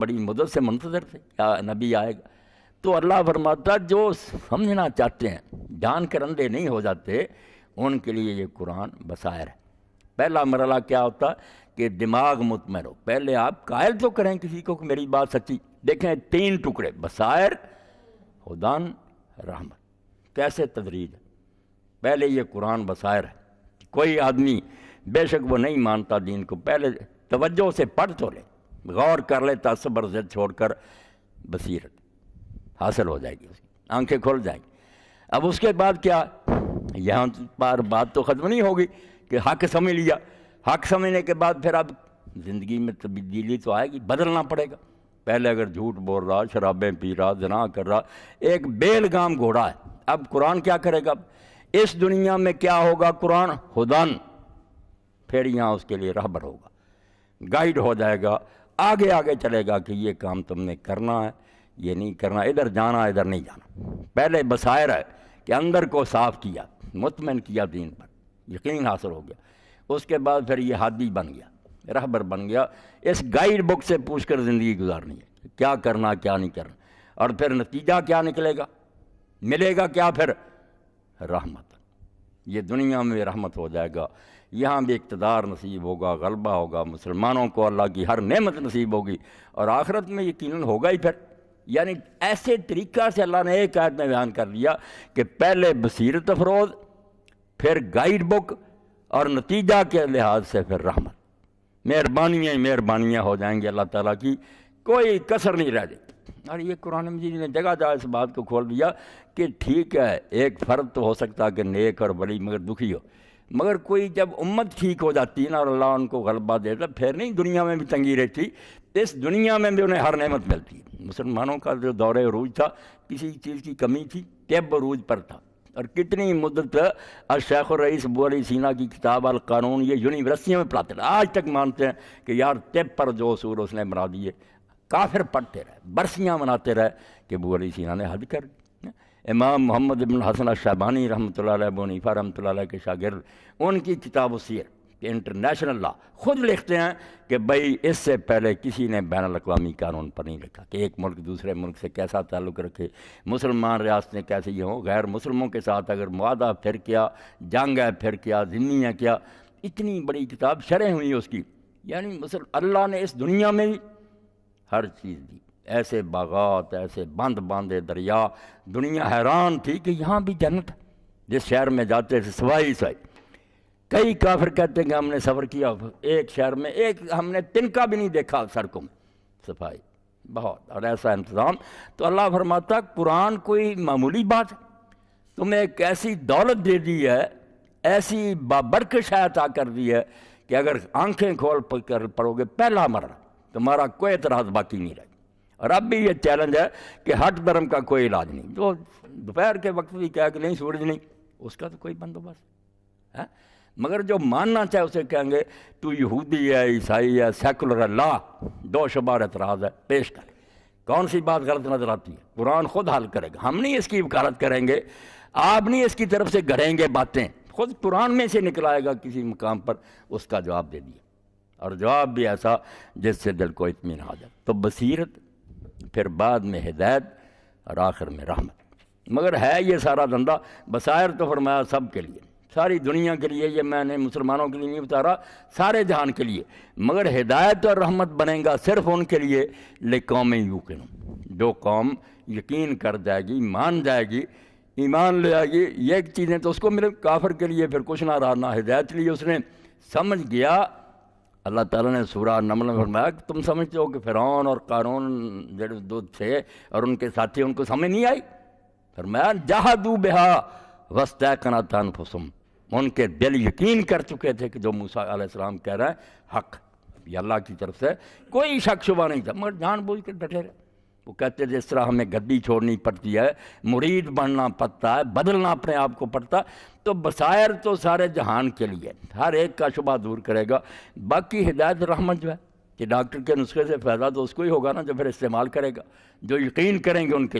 بڑی مدت سے منتظر تھے کیا نبی آئے گا. تو اللہ فرماتا جو سمجھنا چاہتے ہیں جان کر اندھے نہیں ہو جاتے ان کے لیے یہ قرآن بصائر ہے. پہلا مرحلہ کیا ہوتا کہ دماغ مطمئن ہو. پہلے آپ قائل تو کریں کسی کو کہ میری بات سچی. دیکھیں 3 ٹکڑے بصائر ہدان رحمت. کیسے تدریج ہے. پہلے یہ قرآن بصائر ہے. کوئی آدمی بے شک وہ نہیں مانتا دین کو پہلے توجہ سے پڑھ تو لے غور کر لے تعصب ضد چھوڑ کر بصیرت حاصل ہو جائے گی اس کی آنکھیں کھل جائیں گی. اب اس کے بعد کیا یہاں پر بات تو ختم نہیں ہوگی کہ حق سمجھ لیا. حق سمجھنے کے بعد پھر اب زندگی میں تبدیلی تو آئے گی بدلنا پڑے گا. پہلے اگر جھوٹ بول رہا شرابیں پی رہا زنا کر رہا ایک بیل گام گھوڑا ہے. اب قرآن کیا کرے گا اس دنیا میں کیا ہوگا قرآن ہدن پھر یہاں اس کے لیے رہبر ہوگا گائیڈ ہو جائے گا آگے آگے چلے گا کہ یہ کام تم نے کرنا ہے یہ نہیں کرنا ادھر جانا ادھر نہیں جانا. پہلے بصائر ہے کہ اندر کو صاف کیا مطمئن کیا دین پر یقین حاصل ہو گیا. اس کے بعد پھر یہ ہادی بن گیا رہبر بن گیا. اس گائیڈ بک سے پوچھ کر زندگی گزارنی ہے کیا کرنا کیا نہیں کرنا. اور پھر نتیجہ کیا نکلے گا ملے گا کیا پھر رحمت. یہ دنیا میں رحمت ہو جائے گا یہاں بھی اقتدار نصیب ہوگا غلبہ ہوگا مسلمانوں کو اللہ کی ہر نعمت نصیب ہوگی اور آخرت میں یقیناً ہوگا ہی پھر. یعنی ایسے طریقہ سے اللہ نے ایک آیت میں بیان کر لیا کہ پہلے بصیرت افروز پھر گائیڈ بک اور نتیجہ کے لحاظ سے پھر رحمت. مہربانیاں ہو جائیں گی اللہ تعالیٰ کی کوئی کسر نہیں رہ جائے. اور یہ قرآن مجید نے جگہ جگہ اس بات کو کھول دیا کہ ٹھیک ہے ایک فرد تو ہو سکتا کہ نیک اور ولی مگر دکھی ہو مگر کوئی جب امت ٹھیک ہو جاتی ہے نا اور اللہ ان کو غلبہ دیتا پھر نہیں دنیا میں بھی تنگی رہتی اس دنیا میں بھی انہیں ہر نعمت ملتی ہے. مسلمانوں کا جو دور عروج تھا کسی چیز کی کمی تھی طب عروج پر تھا. اور کتنی مدت الشیخ الرئیس ابو علی سینا کی کتاب القانون یہ یونیورسٹیوں میں پڑھاتے رہے آج تک مانتے ہیں کہ یار طب پر جو اصول اس نے بنا دیے. کافر پڑھتے رہے برسیاں مناتے رہے کہ ابو علی سینا نے حد کر. امام محمد بن حسن الشیبانی رحمۃ اللہ علیہ ابو حنیفہ رحمۃ اللہ علیہ کے شاگرد ان کی کتاب السیر کہ انٹرنیشنل لا خود لکھتے ہیں کہ بھائی اس سے پہلے کسی نے بین الاقوامی قانون پر نہیں لکھا کہ ایک ملک دوسرے ملک سے کیسا تعلق رکھے مسلمان ریاستیں کیسے یہ ہوں غیر مسلموں کے ساتھ اگر معاہدہ پھر کیا جنگ ہے پھر کیا ذمہ ہے کیا. اتنی بڑی کتاب شرح ہوئی اس کی. یعنی اللہ نے اس دنیا میں ہر چیز دی ایسے باغات ایسے بند باندھے دریا دنیا حیران تھی کہ یہاں بھی جنت جس شہر میں جاتے تھے سوائی کئی کافر کہتے ہیں کہ ہم نے سفر کیا ایک شہر میں ایک ہم نے تنکا بھی نہیں دیکھا سڑکوں میں صفائی بہت اور ایسا انتظام. تو اللہ فرماتا قرآن کوئی معمولی بات ہے تمہیں ایک ایسی دولت دے دی ہے ایسی بابرکش عطا کر دی ہے کہ اگر آنکھیں کھول کر پڑھو گے پہلا مرحلہ تمہارا کوئی اعتراض باقی نہیں رہے. اور اب بھی یہ چیلنج ہے کہ ہٹ دھرم کا کوئی علاج نہیں. جو دوپہر کے وقت بھی کہا کہ نہیں سورج نہیں اس کا تو کوئی بندوبست ہے مگر جو ماننا چاہے اسے کہیں گے تو یہودی ہے عیسائی ہے سیکولر ہے لا 2 شبار اعتراض ہے پیش کرے. کون سی بات غلط نظر آتی ہے قرآن خود حل کرے گا. ہم نہیں اس کی وکالت کریں گے آپ نہیں اس کی طرف سے گھڑیں گے باتیں خود قرآن میں سے نکل آئے گا کسی مقام پر اس کا جواب دے دیا اور جواب بھی ایسا جس سے دل کو اطمینان آ جائے. تو بصیرت پھر بعد میں ہدایت اور آخر میں رحمت. مگر ہے یہ سارا دھندا بصائر تو فرمایا سب کے لیے ساری دنیا کے لیے. یہ میں نے مسلمانوں کے لیے نہیں بتا رہا سارے جہان کے لیے. مگر ہدایت اور رحمت بنے گا صرف ان کے لیے لقوم یوقنون جو قوم یقین کر جائے گی مان جائے گی ایمان لے آئے گی یہ چیزیں تو اس کو ملے. کافر کے لیے پھر کچھ نہ رہا نہ ہدایت لیے اس نے سمجھ گیا. اللہ تعالیٰ نے سورہ نمل میں فرمایا کہ تم سمجھتے ہو کہ فرعون اور قارون جڑے دو تھے اور ان کے ساتھی ان کو سمجھ نہیں آئی. فرمایا جاہدوا بہا واستیقنتھا انفسہم ان کے دل یقین کر چکے تھے کہ جو موسیٰ علیہ السلام کہہ رہے ہیں حق یہ اللہ کی طرف سے کوئی شک شبہ نہیں تھا مگر جان بوجھ کر ڈٹے رہے. وہ کہتے جس طرح ہمیں گدی چھوڑنی پڑتی ہے مرید بننا پڑتا ہے بدلنا اپنے آپ کو پڑتا تو بصائر تو سارے جہان کے لیے ہر ایک کا شبہ دور کرے گا. باقی ہدایت رحمت جو ہے کہ ڈاکٹر کے نسخے سے فائدہ تو اس کو ہی ہوگا نا جو پھر استعمال کرے گا جو یقین کریں گے ان کے